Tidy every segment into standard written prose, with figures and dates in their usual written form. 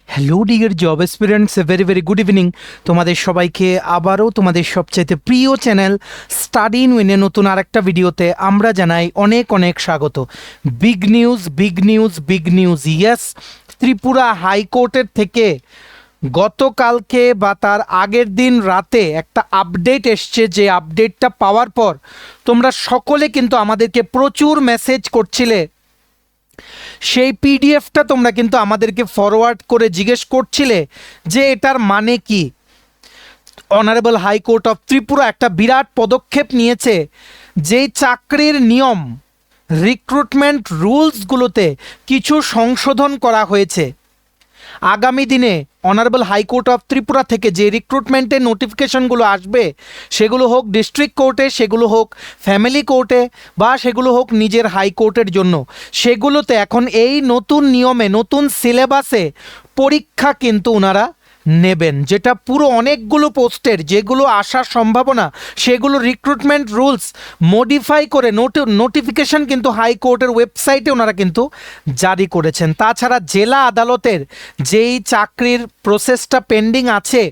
Hello dear job aspirants, very very good evening. তোমাদের সবাইকে আবারও তোমাদের সবচাইতে প্রিয় চ্যানেল স্টাডি ইন উইনের নতুন আরেকটা ভিডিওতে আমরা জানাই অনেক অনেক স্বাগত। Big news, big news, big news, yes. Tripura হাইকোর্টের থেকে গতকালকে বা তার আগের দিন রাতে একটা আপডেট এসছে, যে আপডেটটা পাওয়ার পর তোমরা সকলে কিন্তু আমাদেরকে প্রচুর মেসেজ করছিলে। সেই পিডিএফটা তোমরা কিন্তু আমাদেরকে ফরওয়ার্ড করে জিজ্ঞেস করছিলে যে এটার মানে কি। অনারেবল হাইকোর্ট অফ ত্রিপুরা একটা বিরাট পদক্ষেপ নিয়েছে, যেই চাকরির নিয়ম, রিক্রুটমেন্ট রুলসগুলোতে কিছু সংশোধন করা হয়েছে। আগামী দিনে অনারেবল হাইকোর্ট অফ ত্রিপুরা থেকে যে রিক্রুটমেন্টের নোটিফিকেশনগুলো আসবে, সেগুলো হোক ডিস্ট্রিক্ট কোর্টে, সেগুলো হোক ফ্যামিলি কোর্টে, বা সেগুলো হোক নিজের হাইকোর্টের জন্য, সেগুলোতে এখন এই নতুন নিয়মে, নতুন সিলেবাসে পরীক্ষা কিন্তু ওনারা নেবেন, যেটা পুরো অনেকগুলো পোস্টের যেগুলো আসার সম্ভাবনা, সেগুলো রিক্রুটমেন্ট রুলস মডিফাই করে নোটিফিকেশন কিন্তু হাইকোর্টের ওয়েবসাইটে ওনারা কিন্তু জারি করেছেন। তাছাড়া জেলা আদালতের যেই চাকরির প্রসেসটা পেন্ডিং আছে,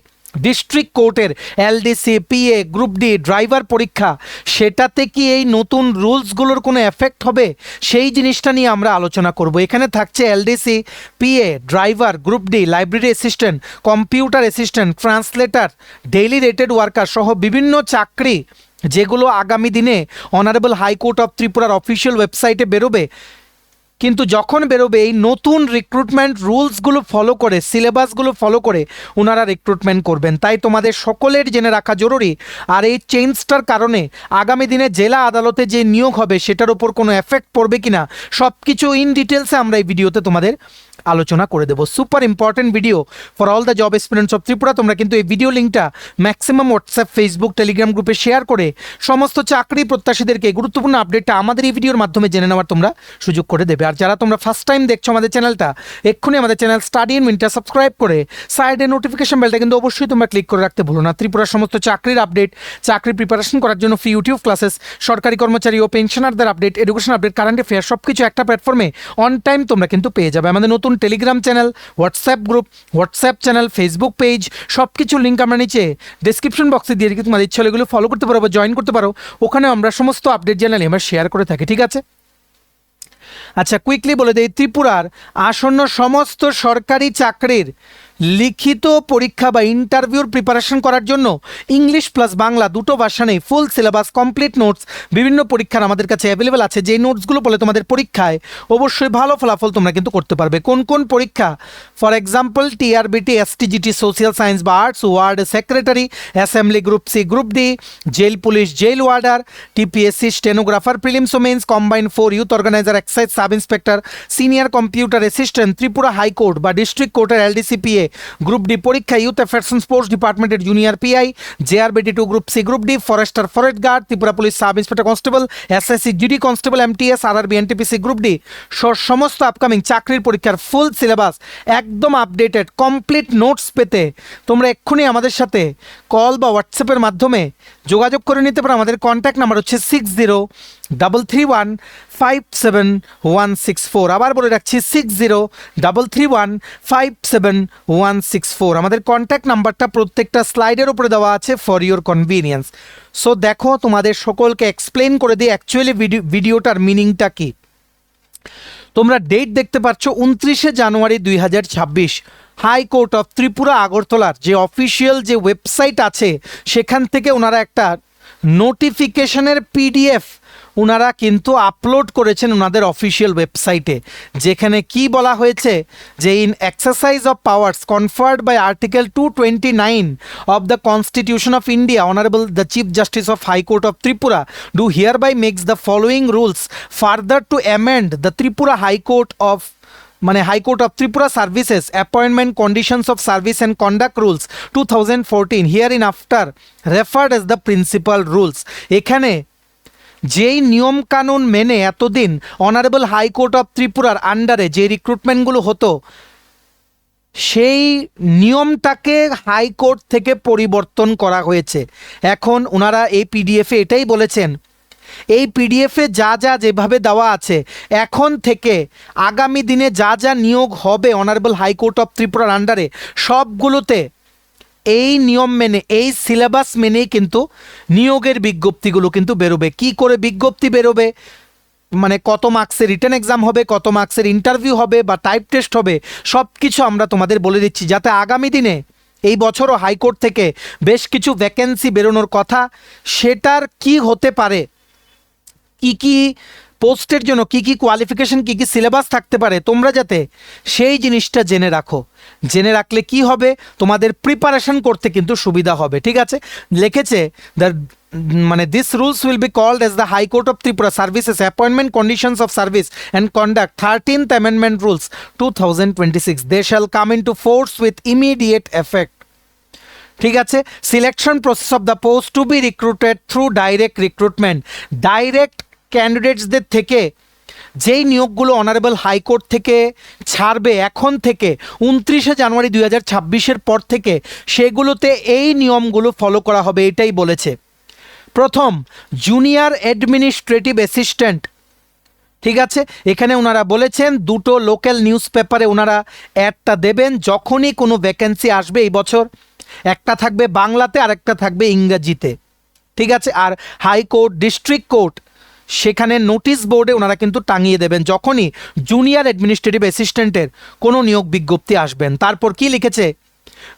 ডিস্ট্রিক্ট কোর্টের LDC, PA, group D, driver পরীক্ষা, সেটাতে কি এই নতুন রুলসগুলোর কোনো এফেক্ট হবে, সেই জিনিসটা নিয়ে আমরা আলোচনা করব। এখানে থাকছে LDC, PA, driver, group D, library assistant, computer assistant, translator, daily rated worker সহ বিভিন্ন চাকরি, যেগুলো আগামী দিনে অনারেবল হাইকোর্ট অফ ত্রিপুরার অফিসিয়াল ওয়েবসাইটে বেরোবে। কিন্তু যখন বেরোবে এই নতুন রিক্রুটমেন্ট রুলসগুলো ফলো করে, সিলেবাসগুলো ফলো করে ওনারা রিক্রুটমেন্ট করবেন, তাই তোমাদের সকলের জেনে রাখা জরুরি। আর এই চেঞ্জটার কারণে আগামী দিনে জেলা আদালতে যে নিয়োগ হবে সেটার উপর কোনো এফেক্ট পড়বে কিনা, সব কিছু ইন ডিটেলসে আমরা এই ভিডিওতে তোমাদের আলোচনা করে দেবো। Super important video for all the job experience of Tripura. তোমরা কিন্তু এই ভিডিও লিঙ্কটা ম্যাক্সিমাম হোয়াটসঅ্যাপ, ফেসবুক, টেলিগ্রাম গ্রুপে শেয়ার করে সমস্ত চাকরি প্রত্যাশীদেরকে গুরুত্বপূর্ণ আপডেটটা আমাদের এই ভিডিওর মাধ্যমে জেনে নেওয়ার তোমরা সুযোগ করে দেবে। আর যারা তোমরা ফার্স্ট টাইম দেখছো আমাদের চ্যানেলটা, এক্ষুনি আমাদের চ্যানেল স্টাডি ইন উইনটা সাবস্ক্রাইব করে সাইডে নোটিফিকেশন বেলটা কিন্তু অবশ্যই তোমরা ক্লিক করে রাখতে ভুলো না। ত্রিপুরার সমস্ত চাকরির আপডেট, চাকরি প্রিপারেশন করার জন্য ফ্রি ইউটিউব ক্লাসেস, সরকারি কর্মচারী ও পেনশনারদের update, education update, current affair, সব কিছু একটা প্ল্যাটফর্মে অন টাইম তোমরা কিন্তু পেয়ে যাবে। আমাদের নতুন Telegram channel, WhatsApp group, WhatsApp channel, Facebook page, সব কিছু লিঙ্ক আমরা নিচে ডিসক্রিপশন বক্সে দিয়ে রেখে তোমাদের ইচ্ছা হলে এগুলো ফলো করতে পারো বা জয়েন করতে পারো। ওখানে আমরা সমস্ত আপডেট জানালে আমরা শেয়ার করে থাকি, ঠিক আছে? আচ্ছা, কুইকলি বলে দেই, ত্রিপুরার আসন্ন সমস্ত সরকারি চাকরির লিখিত পরীক্ষা বা ইন্টারভিউর প্রিপারেশন করার জন্য ইংলিশ প্লাস বাংলা দুটো ভার্সানেই ফুল সিলেবাস, কমপ্লিট নোটস, বিভিন্ন পরীক্ষার আমাদের কাছে অ্যাভেলেবেল আছে। যেই নোটসগুলো বলে তোমাদের পরীক্ষায় অবশ্যই ভালো ফলাফল তোমরা কিন্তু করতে পারবে। কোন কোন পরীক্ষা? For example TRBT, STGT, social science বা arts, ward secretary, assembly, group C, group D, jail police, jail warder, TPSC, stenographer, prelims ও mains, combined 4, youth organiser, excise sub inspector, senior computer assistant, Tripura high court বা district কোর্টের LDCPA, group D পরীক্ষা, youth affairs and sports ডিপার্টমেন্টের junior PI, JRBT 2, group C, group D, forester, forest guard, Tripura police sub inspector constable, SSC GD constable, MTS, RRB, NTPC, group D, সমস্ত upcoming চাকরির পরীক্ষার full syllabus একদম updated complete notes পেতে তোমরা এক্ষুনি আমাদের সাথে কল বা হোয়াটসঅ্যাপের মাধ্যমে যোগাযোগ করে নিতে পারো। আমাদের কন্ট্যাক্ট নাম্বার হচ্ছে 6033157164। আবার বলে রাখছি 6033157164। আমাদের কন্ট্যাক্ট নাম্বারটা প্রত্যেকটা স্লাইডের উপরে দেওয়া আছে ফর ইউর কনভিনিয়েন্স। সো দেখো, তোমাদের সকলকে এক্সপ্লেন করে দিই অ্যাকচুয়ালি ভিডিওটার মিনিংটা কি। তোমরা ডেট দেখতে পাচ্ছ 29শে জানুয়ারি 2026। হাইকোর্ট অফ ত্রিপুরা আগরতলার যে অফিসিয়াল যে ওয়েবসাইট আছে, সেখান থেকে ওনারা একটা নোটিফিকেশনের পিডিএফ ওনারা কিন্তু আপলোড করেছেন ওনাদের অফিসিয়াল ওয়েবসাইটে, যেখানে কি বলা হয়েছে যে in exercise of powers conferred by article 229 of the constitution of India, honourable the chief justice of high court of Tripura do hereby makes the following rules further to amend the Tripura high court of high court of Tripura services appointment conditions of service and conduct rules 2014 hereinafter referred as the principal rules. এখানে যেই নিয়মকানুন মেনে এতদিন honourable high court of ত্রিপুরার আন্ডারে যে রিক্রুটমেন্টগুলো হতো, সেই নিয়মটাকে হাইকোর্ট থেকে পরিবর্তন করা হয়েছে। এখন ওনারা এই পিডিএফে এটাই বলেছেন এই পিডিএফে যা যা যেভাবে দেওয়া আছে এখন থেকে আগামী দিনে যা যা নিয়োগ হবে অনারেবল হাইকোর্ট অফ ত্রিপুরার আন্ডারে সবগুলোতে এই নিয়ম মেনে এই সিলেবাস মেনেই কিন্তু নিয়োগের বিজ্ঞপ্তিগুলো কিন্তু বেরোবে। কি করে বিজ্ঞপ্তি বেরোবে, মানে কত মার্কসের রিটেন এক্সাম হবে, কত মার্কসের ইন্টারভিউ হবে বা টাইপ টেস্ট হবে, সব কিছু আমরা তোমাদের বলে দিচ্ছি, যাতে আগামী দিনে এই বছরও হাইকোর্ট থেকে বেশ কিছু ভ্যাকেন্সি বেরোনোর কথা, সেটার কি হতে পারে, কি কি পোস্টের জন্য কি কি কোয়ালিফিকেশন, কি কি সিলেবাস থাকতে পারে, তোমরা যাতে সেই জিনিসটা জেনে রাখো। জেনে রাখলে কি হবে, তোমাদের প্রিপারেশন করতে কিন্তু সুবিধা হবে। ঠিক আছে, লিখেছে দ্য মানে this rules will be called as the high court of Tripura services appointment conditions of service and conduct 13th amendment rules 2026। They shall come in to force with immediate effect. ঠিক আছে, selection process of the post to be recruited through direct recruitment. Direct ক্যান্ডিডেটসদের থেকে যেই নিয়োগগুলো honourable high court থেকে ছাড়বে এখন থেকে 29শে জানুয়ারি 2026-এর পর থেকে, সেগুলোতে এই নিয়মগুলো ফলো করা হবে, এটাই বলেছে। প্রথম, জুনিয়র অ্যাডমিনিস্ট্রেটিভ অ্যাসিস্ট্যান্ট। ঠিক আছে, এখানে ওনারা বলেছেন দুটো লোকাল নিউজ পেপারে ওনারা অ্যাডটা দেবেন যখনই কোনো ভ্যাকেন্সি আসবে এই বছর। একটা থাকবে বাংলাতে আর একটা থাকবে ইংরেজিতে। ঠিক আছে, আর হাইকোর্ট, ডিস্ট্রিক্ট কোর্ট, সেখানে নোটিশ বোর্ডে ওনারা কিন্তু টাঙিয়ে দেবেন যখনই জুনিয়র অ্যাডমিনিস্ট্রেটিভ অ্যাসিস্ট্যান্টের কোনো নিয়োগ বিজ্ঞপ্তি আসবেন। তারপর কি লিখেছে,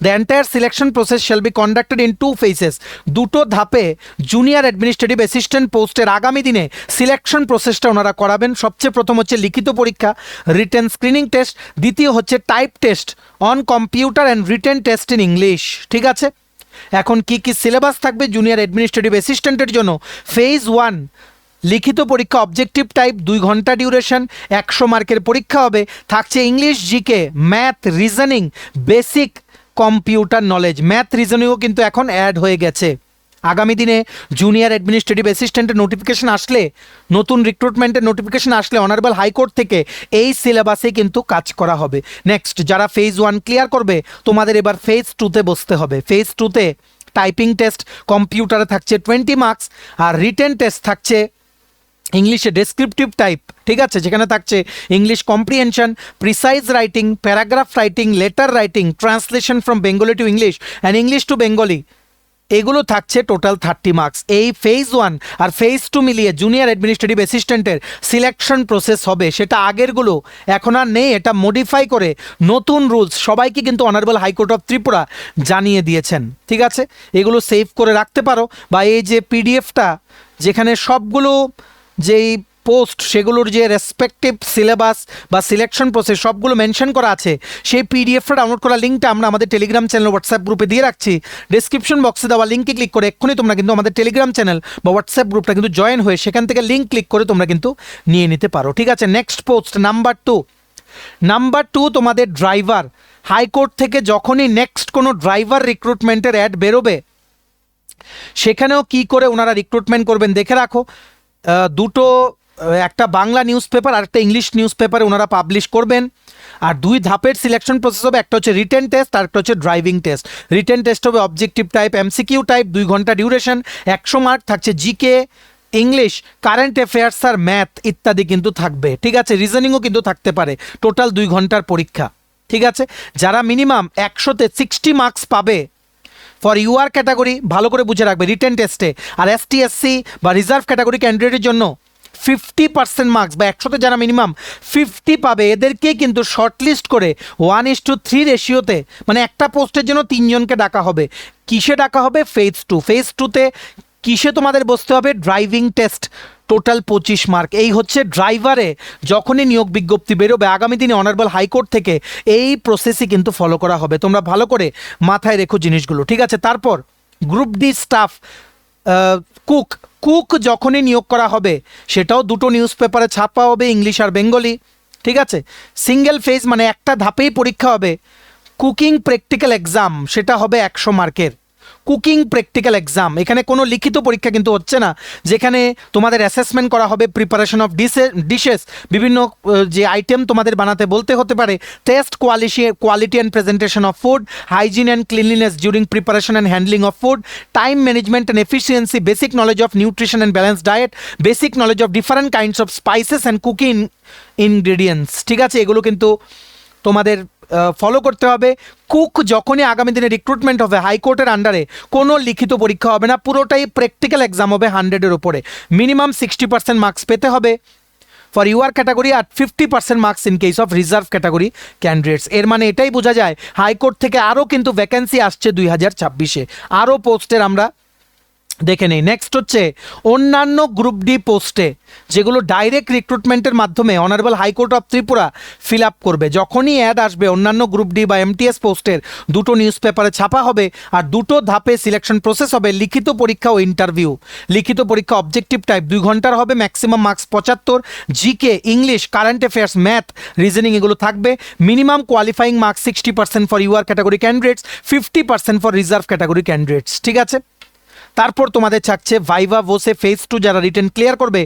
the entire selection process shall be conducted in 2 phases। দুটো ধাপে জুনিয়র অ্যাডমিনিস্ট্রেটিভ অ্যাসিস্ট্যান্ট পোস্টের আগামী দিনে সিলেকশন প্রসেসটা ওনারা করাবেন। সবচেয়ে প্রথম হচ্ছে লিখিত পরীক্ষা, রিটেন স্ক্রিনিং টেস্ট। দ্বিতীয় হচ্ছে type test on computer and written test in English. ঠিক আছে, এখন কি কি সিলেবাস থাকবে জুনিয়র অ্যাডমিনিস্ট্রেটিভ অ্যাসিস্ট্যান্টের জন্য? ফেজ 1 লিখিত পরীক্ষা, অবজেক্টিভ টাইপ, 2 ঘন্টা ডিউরেশন, 100 মার্কের পরীক্ষা হবে। থাকছে English, GK, math, reasoning, basic computer knowledge. Math রিজনিংও কিন্তু এখন অ্যাড হয়ে গেছে। আগামী দিনে জুনিয়র অ্যাডমিনিস্ট্রেটিভ অ্যাসিস্ট্যান্টের নোটিফিকেশন আসলে, নতুন রিক্রুটমেন্টের নোটিফিকেশন আসলে অনারেবল হাইকোর্ট থেকে এই সিলেবাসে কিন্তু কাজ করা হবে। নেক্সট, যারা ফেজ 1 ক্লিয়ার করবে তোমাদের এবার ফেজ 2তে বসতে হবে। ফেজ 2তে টাইপিং টেস্ট, কম্পিউটারে থাকছে 20 মার্কস, আর রিটেন টেস্ট থাকছে ইংলিশে ডেসক্রিপটিভ টাইপ। ঠিক আছে, যেখানে থাকছে English comprehension, precis writing, paragraph writing, letter writing, translation from Bengali to English and English to Bengali, এগুলো থাকছে টোটাল 30 মার্কস। এই ফেজ 1 আর ফেজ 2 মিলিয়ে জুনিয়র অ্যাডমিনিস্ট্রেটিভ অ্যাসিস্ট্যান্টের সিলেকশন প্রসেস হবে। সেটা আগেরগুলো এখন আর নেই, এটা মডিফাই করে নতুন রুলস সবাইকে কিন্তু অনারেবল হাইকোর্ট অফ ত্রিপুরা জানিয়ে দিয়েছেন। ঠিক আছে, এগুলো সেভ করে রাখতে পারো, বা এই যে পিডিএফটা যেখানে সবগুলো যেই পোস্ট সেগুলোর যে রেসপেক্টিভ সিলেবাস বা সিলেকশন প্রসেস সবগুলো মেনশন করা আছে, সেই পিডিএফটা ডাউনলোড করা লিঙ্কটা আমরা আমাদের টেলিগ্রাম চ্যানেল হোয়াটসঅ্যাপ গ্রুপে দিয়ে রাখছি। ডিসক্রিপশন বক্সে দেওয়া লিঙ্কে ক্লিক করে এক্ষুনি তোমরা কিন্তু আমাদের টেলিগ্রাম চ্যানেল বা হোয়াটসঅ্যাপ গ্রুপটা কিন্তু জয়েন হয়ে সেখান থেকে লিঙ্ক ক্লিক করে তোমরা কিন্তু নিয়ে নিতে পারো। ঠিক আছে, নেক্সট পোস্ট নাম্বার 2 তোমাদের ড্রাইভার। হাইকোর্ট থেকে যখনই নেক্সট কোনো ড্রাইভার রিক্রুটমেন্টের অ্যাড বেরোবে, সেখানেও কি করে ওনারা রিক্রুটমেন্ট করবেন দেখে রাখো। দুটো, একটা বাংলা নিউজ পেপার আর একটা ইংলিশ নিউজ পেপারে ওনারা পাবলিশ করবেন। আর 2 ধাপের সিলেকশন প্রসেস হবে, একটা হচ্ছে রিটেন টেস্ট আর একটা হচ্ছে ড্রাইভিং টেস্ট। রিটেন টেস্ট হবে অবজেক্টিভ টাইপ, এমসিকিউ টাইপ, 2 ঘন্টা ডিউরেশন, 100 মার্ক, থাকছে জিকে, ইংলিশ, কারেন্ট অ্যাফেয়ার্স আর ম্যাথ ইত্যাদি কিন্তু থাকবে। ঠিক আছে, রিজনিংও কিন্তু থাকতে পারে। টোটাল 2 ঘন্টার পরীক্ষা। ঠিক আছে, যারা মিনিমাম 100তে 60 মার্কস পাবে ফর ইউআর ক্যাটাগরি, ভালো করে বুঝে রাখবে রিটেন টেস্টে, আর এসটি এসসি বা রিজার্ভ ক্যাটাগরি ক্যান্ডিডেটের জন্য 50% মার্কস বা 100তে যারা মিনিমাম 50 পাবে, এদেরকে কিন্তু শর্টলিস্ট করে 1:3 রেশিওতে, মানে একটা পোস্টের জন্য 3 জনকে ডাকা হবে। কিসে ডাকা হবে? ফেজ 2। ফেজ 2তে কিসে তোমাদের বসতে হবে? Driving test, total 25 mark. এই হচ্ছে ড্রাইভারে যখনই নিয়োগ বিজ্ঞপ্তি বেরোবে আগামী দিনে অনারেবল হাইকোর্ট থেকে, এই প্রসেসই কিন্তু ফলো করা হবে। তোমরা ভালো করে মাথায় রেখো জিনিসগুলো। ঠিক আছে, তারপর গ্রুপ ডি স্টাফ, কুক যখনই নিয়োগ করা হবে, সেটাও 2টো নিউজ পেপারে ছাপা হবে, ইংলিশ আর বেঙ্গলি। ঠিক আছে, সিঙ্গেল ফেজ মানে একটা ধাপেই পরীক্ষা হবে। কুকিং প্র্যাকটিক্যাল এক্সাম, সেটা হবে 100 মার্কের। Cooking practical exam. এখানে কোনো লিখিত পরীক্ষা কিন্তু হচ্ছে না, যেখানে তোমাদের অ্যাসেসমেন্ট করা হবে, প্রিপারেশন অফ ডিশেস, বিভিন্ন যে আইটেম তোমাদের বানাতে বলতে হতে পারে, test quality and presentation of food, hygiene and cleanliness during preparation and handling of food, time management and efficiency, basic knowledge of nutrition and balance diet, basic knowledge of different kinds of spices and cooking ingredients. ঠিক আছে, এগুলো কিন্তু তোমাদের follow করতে হবে। Cook যখনই আগামী দিনে রিক্রুটমেন্ট হবে, হাইকোর্টের আন্ডারে কোনো লিখিত পরীক্ষা হবে না, পুরোটাই প্র্যাকটিক্যাল এক্সাম হবে 100-এর উপরে। মিনিমাম 60% মার্কস পেতে হবে ফর ইউআর ক্যাটাগরি আর 50% marks in case of reserve category candidates. এর মানে এটাই বোঝা যায় হাইকোর্ট থেকে আরও কিন্তু ভ্যাকেন্সি আসছে 2026-এ, আরও পোস্টের আমরা দেখে নেই। নেক্সট হচ্ছে অন্যান্য গ্রুপ ডি পোস্টে, যেগুলো ডাইরেক্ট রিক্রুটমেন্টের মাধ্যমে honourable high court of Tripura fill up করবে। যখনই অ্যাড আসবে অন্যান্য গ্রুপ ডি বা এমটিএস পোস্টের, দুটো নিউজ পেপারে ছাপা হবে আর দুটো ধাপে সিলেকশন প্রসেস হবে, লিখিত পরীক্ষা ও ইন্টারভিউ। লিখিত পরীক্ষা অবজেক্টিভ টাইপ 2 ঘন্টার হবে, maximum marks 75, GK, English, current affairs, math, reasoning এগুলো থাকবে। Minimum qualifying marks 60% for UR category candidates, 50% for reserve category candidates. ঠিক আছে, তারপর তোমাদের থাকছে ভাইভা বসে ফেজ 2, যারা রিটেন ক্লিয়ার করবে,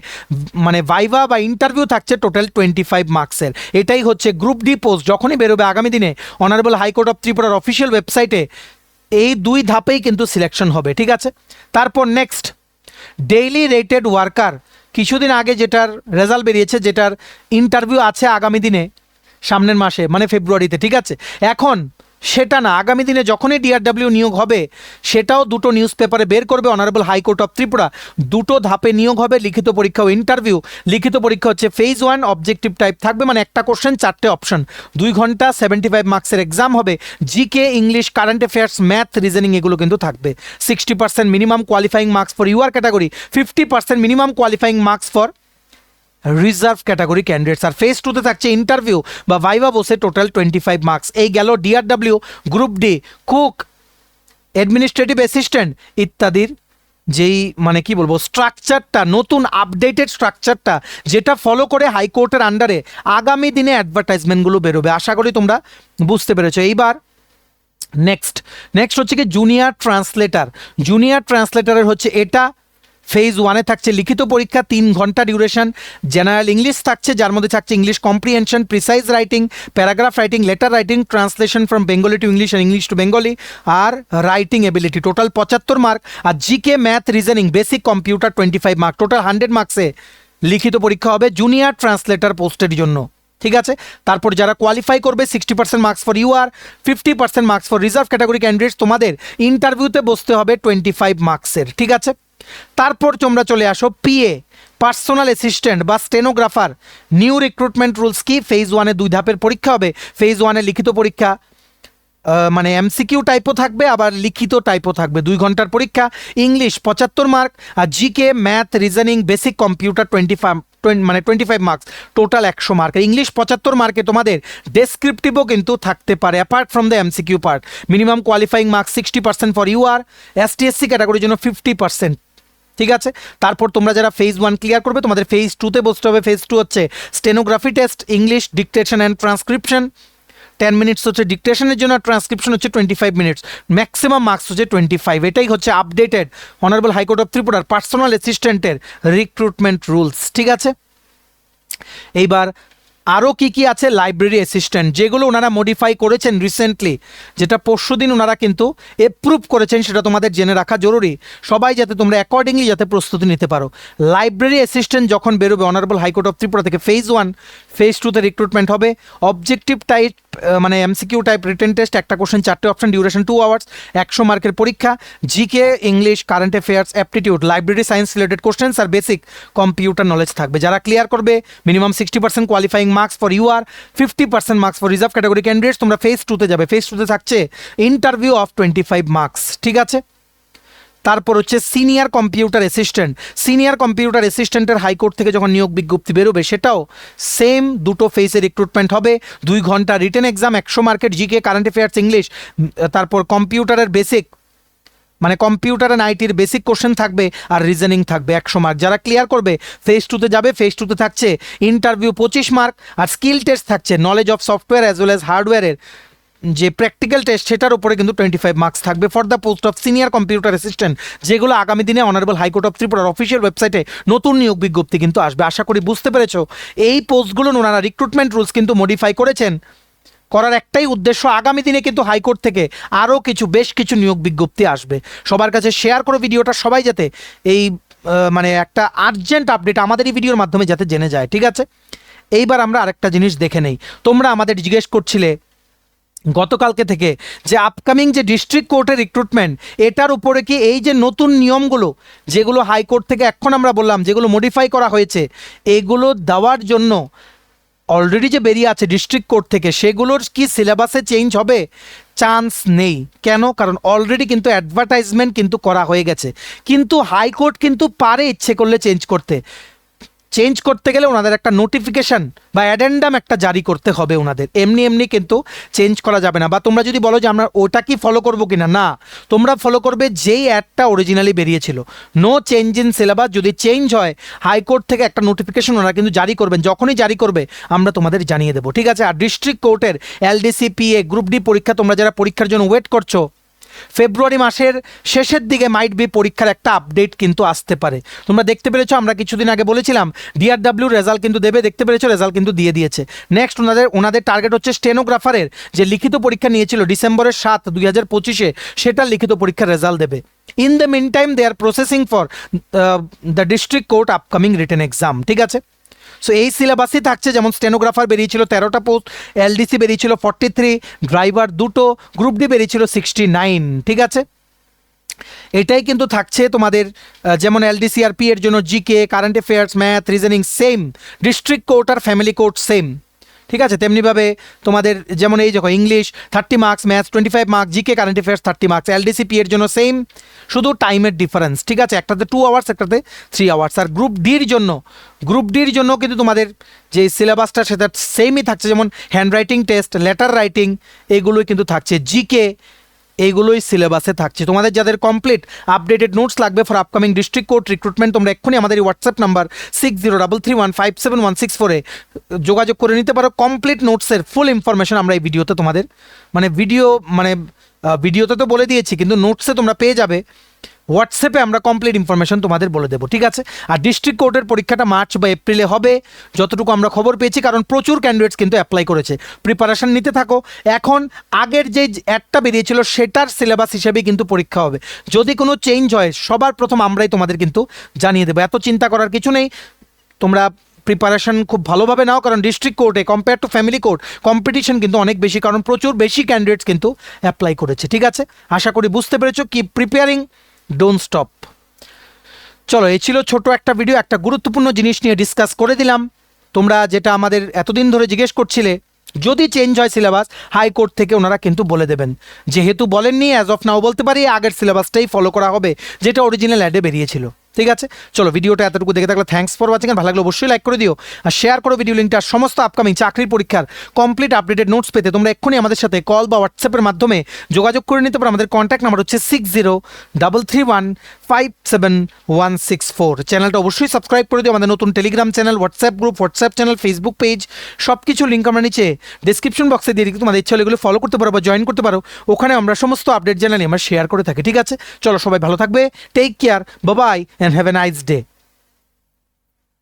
মানে ভাইভা বা ইন্টারভিউ থাকছে টোটাল 25 মার্কসের। এটাই হচ্ছে গ্রুপ ডি পোস্ট। যখনই বেরোবে আগামী দিনে অনারেবল হাইকোর্ট অফ ত্রিপুরার অফিসিয়াল ওয়েবসাইটে, এই 2 ধাপেই কিন্তু সিলেকশন হবে। ঠিক আছে, তারপর নেক্সট ডেইলি রেটেড ওয়ার্কার, কিছুদিন আগে যেটার রেজাল্ট বেরিয়েছে, যেটার ইন্টারভিউ আছে আগামী দিনে, সামনের মাসে মানে ফেব্রুয়ারিতে। ঠিক আছে, এখন সেটা না, আগামী দিনে যখনই ডিআরডব্লিউ নিয়োগ হবে সেটাও দুটো নিউজ পেপারে বের করবে অনারেবল হাইকোর্ট অফ ত্রিপুরা। দুটো ধাপে নিয়োগ হবে, লিখিত পরীক্ষা ও ইন্টারভিউ। লিখিত পরীক্ষা হচ্ছে ফেজ 1, অবজেক্টিভ টাইপ থাকবে, মানে একটা কোশ্চেন 4টে অপশন, 2 ঘন্টা, 75 মার্কসের এক্সাম হবে। GK, English, current affairs, math, reasoning এগুলো কিন্তু থাকবে। 60% minimum qualifying marks for UR category, 50% minimum qualifying marks for reserve category candidates. আর ফেজ 2তে থাকছে ইন্টারভিউ বা ভাইভা বসে টোটাল 25 মার্কস। এই গেল DRW, group D, cook, administrative assistant ইত্যাদির যেই মানে কি বলবো স্ট্রাকচারটা, নতুন আপডেটেড স্ট্রাকচারটা, যেটা ফলো করে হাইকোর্টের আন্ডারে আগামী দিনে অ্যাডভার্টাইজমেন্টগুলো বেরোবে। আশা করি তোমরা বুঝতে পেরেছো। এইবার নেক্সট হচ্ছে কি জুনিয়র ট্রান্সলেটার। জুনিয়র ট্রান্সলেটারের হচ্ছে এটা ফেজ 1-এ থাকছে লিখিত পরীক্ষা, 3 ঘন্টা ডিউরেশন। জেনারেল ইংলিশ থাকছে, যার মধ্যে থাকছে English comprehension, precis writing, paragraph writing, letter writing, translation from Bengali to English আর ইংলিশ টু বেঙ্গলি, আর রাইটিং এবিলিটি টোটাল 75 মার্ক। আর GK, math, reasoning, basic computer 25 mark. Total 100 মার্কসে লিখিত পরীক্ষা হবে জুনিয়র ট্রান্সলেটার পোস্টের জন্য। ঠিক আছে, তারপর যারা কোয়ালিফাই করবে 60% marks for UR, 50% marks for reserve category candidates. তোমাদের ইন্টারভিউতে বসতে হবে 25 মার্কসের। ঠিক আছে, তারপর তোমরা চলে আসো পিএ, পার্সোনাল অ্যাসিস্ট্যান্ট বা স্টেনোগ্রাফার। নিউ রিক্রুটমেন্ট রুলস কি? ফেজ 1-এ 2 ধাপের পরীক্ষা হবে। ফেজ 1-এ লিখিত পরীক্ষা, মানে এমসিকিউ টাইপও থাকবে, আবার লিখিত টাইপও থাকবে। 2 ঘন্টার পরীক্ষা। ইংলিশ 75 মার্ক, আর GK, math, reasoning, basic computer 25 marks, total 100 mark. English 75 মার্কে তোমাদের ডেসক্রিপটিভও কিন্তু থাকতে পারে apart from the MCQ part. Minimum qualifying marks 60% for UR, STSC ক্যাটাগরির জন্য 50%। ঠিক আছে, তারপর তোমরা যারা ফেজ 1 ক্লিয়ার করবে তোমাদের ফেজ 2-তে বসতে হবে। ফেজ 2 হচ্ছে stenography test, English, dictation and transcription. 10 minutes হচ্ছে ডিকটেশনের জন্য, ট্রান্সক্রিপশন হচ্ছে 25 মিনিটস, ম্যাক্সিমাম মার্কস হচ্ছে 25। এটাই হচ্ছে আপডেটেড অনারেবল হাইকোর্ট অফ ত্রিপুরার পার্সোনাল অ্যাসিস্ট্যান্টের রিক্রুটমেন্ট রুলস। ঠিক আছে, এইবার আরও কি আছে, লাইব্রেরি অ্যাসিস্ট্যান্ট, যেগুলো ওনারা মডিফাই করেছেন রিসেন্টলি, যেটা পরশুদিন ওনারা কিন্তু অ্যাপ্রুভ করেছেন, সেটা তোমাদের জেনে রাখা জরুরি, সবাই যাতে তোমরা অ্যাকর্ডিংলি যাতে প্রস্তুতি নিতে পারো। লাইব্রেরি অ্যাসিস্ট্যান্ট যখন বেরোবে অনারেবল হাইকোর্ট অফ ত্রিপুরা থেকে ফেজ 1, ফেজ 2-তে রিক্রুটমেন্ট হবে। অবজেক্টিভ টাইপ মানে এমসিকিউ টাইপ রিটেন টেস্ট, একটা কোশ্চেন 4টে অপশন, ডিউরেশন 2 আওয়ার্স, 100 মার্কের পরীক্ষা। GK, English, current affairs, aptitude, library science related questions আর বেসিক কম্পিউটার নলেজ থাকবে। যারা ক্লিয়ার করবে minimum 60% qualifying marks for UR, 50% marks for reserve category candidates. তোমরা phase 2-তে যাবে। ফেজ 2-তে থাকছে ইন্টারভিউ অফ 25 মার্কস। ঠিক আছে, তারপর হচ্ছে senior computer assistant. Senior computer অ্যাসিস্ট্যান্টের হাইকোর্ট থেকে যখন নিয়োগ বিজ্ঞপ্তি বেরোবে, সেটাও সেম দুটো ফেজে রিক্রুটমেন্ট হবে। 2 ঘন্টা রিটেন এক্সাম, 100 মার্কের জিকে, কারেন্ট অ্যাফেয়ার্স, ইংলিশ, তারপর কম্পিউটারের বেসিক মানে কম্পিউটার অ্যান্ড আইটির বেসিক কোশ্চেন থাকবে, আর রিজনিং থাকবে 100 মার্ক। যারা ক্লিয়ার করবে ফেজ 2-তে যাবে। ফেজ 2-তে থাকছে ইন্টারভিউ 25 মার্ক, আর স্কিল টেস্ট থাকছে knowledge of software as well as হার্ডওয়্যারের যে প্র্যাকটিক্যাল টেস্ট সেটার উপরে কিন্তু 25 মার্কস থাকবে for the post of senior computer assistant, যেগুলো আগামী দিনে অনারেবল হাইকোর্ট অফ ত্রিপুরার অফিসিয়াল ওয়েবসাইটে নতুন নিয়োগ বিজ্ঞপ্তি কিন্তু আসবে। আশা করি বুঝতে পেরেছো এই পোস্টগুলো ওনারা রিক্রুটমেন্ট রুলস কিন্তু মডিফাই করেছেন, করার একটাই উদ্দেশ্য আগামী দিনে কিন্তু হাইকোর্ট থেকে আরও বেশ কিছু নিয়োগ বিজ্ঞপ্তি আসবে। সবার কাছে শেয়ার করো ভিডিওটা, সবাই যাতে এই মানে একটা আর্জেন্ট আপডেট আমাদের এই ভিডিওর মাধ্যমে যাতে জেনে যায়। ঠিক আছে, এইবার আমরা আরেকটা জিনিস দেখে নেই। তোমরা আমাদের জিজ্ঞেস করছিলে গতকালকে থেকে যে আপকামিং যে ডিস্ট্রিক্ট কোর্টের রিক্রুটমেন্ট, এটার উপরে কি এই যে নতুন নিয়মগুলো যেগুলো হাইকোর্ট থেকে এখন আমরা বললাম যেগুলো মডিফাই করা হয়েছে, এগুলো দেওয়ার জন্য অলরেডি যে বেরিয়ে আছে ডিস্ট্রিক্ট কোর্ট থেকে, সেগুলোর কি সিলেবাসে চেঞ্জ হবে? চান্স নেই। কেন? কারণ অলরেডি কিন্তু অ্যাডভার্টাইজমেন্ট কিন্তু করা হয়ে গেছে, কিন্তু হাইকোর্ট কিন্তু পারে ইচ্ছে করলে চেঞ্জ করতে গেলে ওনাদের একটা নোটিফিকেশান বা অ্যাডেন্ডাম একটা জারি করতে হবে ওনাদের, এমনি এমনি কিন্তু চেঞ্জ করা যাবে না। বা তোমরা যদি বলো যে আমরা ওটা কি ফলো করবো কিনা, না, তোমরা ফলো করবে যেই অ্যাডটা অরিজিনালি বেরিয়েছিল। নো চেঞ্জ ইন সিলেবাস, যদি চেঞ্জ হয় হাইকোর্ট থেকে একটা নোটিফিকেশন ওনারা কিন্তু জারি করবেন, যখনই জারি করবে আমরা তোমাদের জানিয়ে দেবো। ঠিক আছে, আর ডিস্ট্রিক্ট কোর্টের এলডিসি পিএ গ্রুপ ডি পরীক্ষা তোমরা যারা পরীক্ষার জন্য ওয়েট করছো, ফেব্রুয়ারি মাসের শেষের দিকে মাইট বি পরীক্ষার একটা আপডেট কিন্তু আসতে পারে। তোমরা দেখতে পেরেছো, আমরা কিছুদিন আগে বলেছিলাম ডিআরডব্লিউ রেজাল্ট কিন্তু দেবে, দেখতে পেরেছো রেজাল্ট কিন্তু দিয়ে দিয়েছে। নেক্সট ওনাদের টার্গেট হচ্ছে স্টেনোগ্রাফারের যে লিখিত পরীক্ষা নিয়েছিল ডিসেম্বরের 7, 2025, সেটার লিখিত পরীক্ষার রেজাল্ট দেবে। In the mean time they are processing for the district court upcoming written exam. ঠিক আছে, সো এই সিলেবাসই থাকছে, যেমন স্টেনোগ্রাফার বেরিয়েছিল 13টা পোস্ট, এলডিসি বেরিয়েছিল 43, ড্রাইভার 2টো, গ্রুপ ডি বেরিয়েছিল 69। ঠিক আছে, এটাই কিন্তু থাকছে তোমাদের। যেমন এলডিসি আর পি এর জন্য GK, current affairs, math, reasoning same, district court আর ফ্যামিলি কোর্ট সেম। ঠিক আছে, তেমনিভাবে তোমাদের যেমন এই দেখো English 30 marks, maths 25 marks, GK current affairs 30 marks, LDC P এর জন্য সেম, শুধু টাইমের ডিফারেন্স। ঠিক আছে, একটাতে 2 আওয়ার্স, একটাতে 3 আওয়ার্স। আর গ্রুপ ডির জন্য কিন্তু তোমাদের যে সিলেবাসটা সেটা সেমই থাকছে, যেমন hand writing test, letter writing, এগুলোই কিন্তু থাকছে, জিকে এইগুলোই সিলেবাসে থাকছে। তোমাদের যাদের কমপ্লিট আপডেটেড নোটস লাগবে for upcoming district court recruitment, তোমরা এক্ষুনি আমাদের এই হোয়াটসঅ্যাপ নাম্বার 6033157164 যোগাযোগ করে নিতে পারো। কমপ্লিট নোটসের ফুল ইনফরমেশন আমরা এই ভিডিওতে তোমাদের ভিডিওতে তো বলে দিয়েছি, কিন্তু নোটসে তোমরা পেয়ে যাবে। হোয়াটসঅ্যাপে আমরা কমপ্লিট ইনফরমেশন তোমাদের বলে দেবো। ঠিক আছে, আর ডিস্ট্রিক্ট কোর্টের পরীক্ষাটা মার্চ বা এপ্রিলে হবে যতটুকু আমরা খবর পেয়েছি, কারণ প্রচুর ক্যান্ডিডেটস কিন্তু অ্যাপ্লাই করেছে। প্রিপারেশন নিতে থাকো। এখন আগের যে অ্যাডটা বেরিয়েছিল সেটার সিলেবাস হিসেবেই কিন্তু পরীক্ষা হবে। যদি কোনো চেঞ্জ হয় সবার প্রথম আমরাই তোমাদের কিন্তু জানিয়ে দেবো, এত চিন্তা করার কিছু নেই। তোমরা প্রিপারেশন খুব ভালোভাবে নাও, কারণ ডিস্ট্রিক্ট কোর্টে compare to family court competition কিন্তু অনেক বেশি, কারণ প্রচুর বেশি ক্যান্ডিডেটস কিন্তু অ্যাপ্লাই করেছে। ঠিক আছে, আশা করি বুঝতে পেরেছো। কি প্রিপেয়ারিং, ডোন্ট স্টপ। চলো, এই ছিল ছোট একটা ভিডিও, একটা গুরুত্বপূর্ণ জিনিস নিয়ে ডিসকাস করে দিলাম। তোমরা যেটা আমাদের এতদিন ধরে জিজ্ঞেস করছিলে, যদি চেঞ্জ হয় সিলেবাস হাইকোর্ট থেকে ওনারা কিন্তু বলে দেবেন। যেহেতু বলেননি, অ্যাজ অফ নাও বলতে পারি আগের সিলেবাসটাই ফলো করা হবে যেটা অরিজিনাল অ্যাডে বেরিয়েছিল। ঠিক আছে, চলো ভিডিওটা এতটুকু দেখে থাকলে থ্যাঙ্কস ফর ওয়াচিং। আর ভালো লাগলে অবশ্যই লাইক করে দিও আর শেয়ার করো ভিডিও লিঙ্কটা। সমস্ত আপকামিং চাকরির পরীক্ষার কমপ্লিট আপডেটেড নোটস পেতে তোমরা এক্ষুনি আমাদের সাথে কল বা হোয়াটসঅ্যাপের মাধ্যমে যোগাযোগ করে নিতে পারো। আমাদের কন্ট্যাক্ট নাম্বার হচ্ছে 6033157164। চ্যানেলটা অবশ্যই সাবস্ক্রাইব করে দিও। আমাদের নতুন Telegram channel, WhatsApp group, WhatsApp channel, Facebook page, সব কিছু লিঙ্ক আমরা নিচে ডিসক্রিপশন বক্সে দিয়ে দিই, তোমাদের ইচ্ছা হলে এগুলো ফলো করতে পারো বা জয়েন করতে পারো। ওখানে আমরা সমস্ত আপডেট জানালে আমরা শেয়ার করে থাকি। ঠিক আছে, চলো সবাই ভালো থাকবে, take care, bye bye and have a nice day.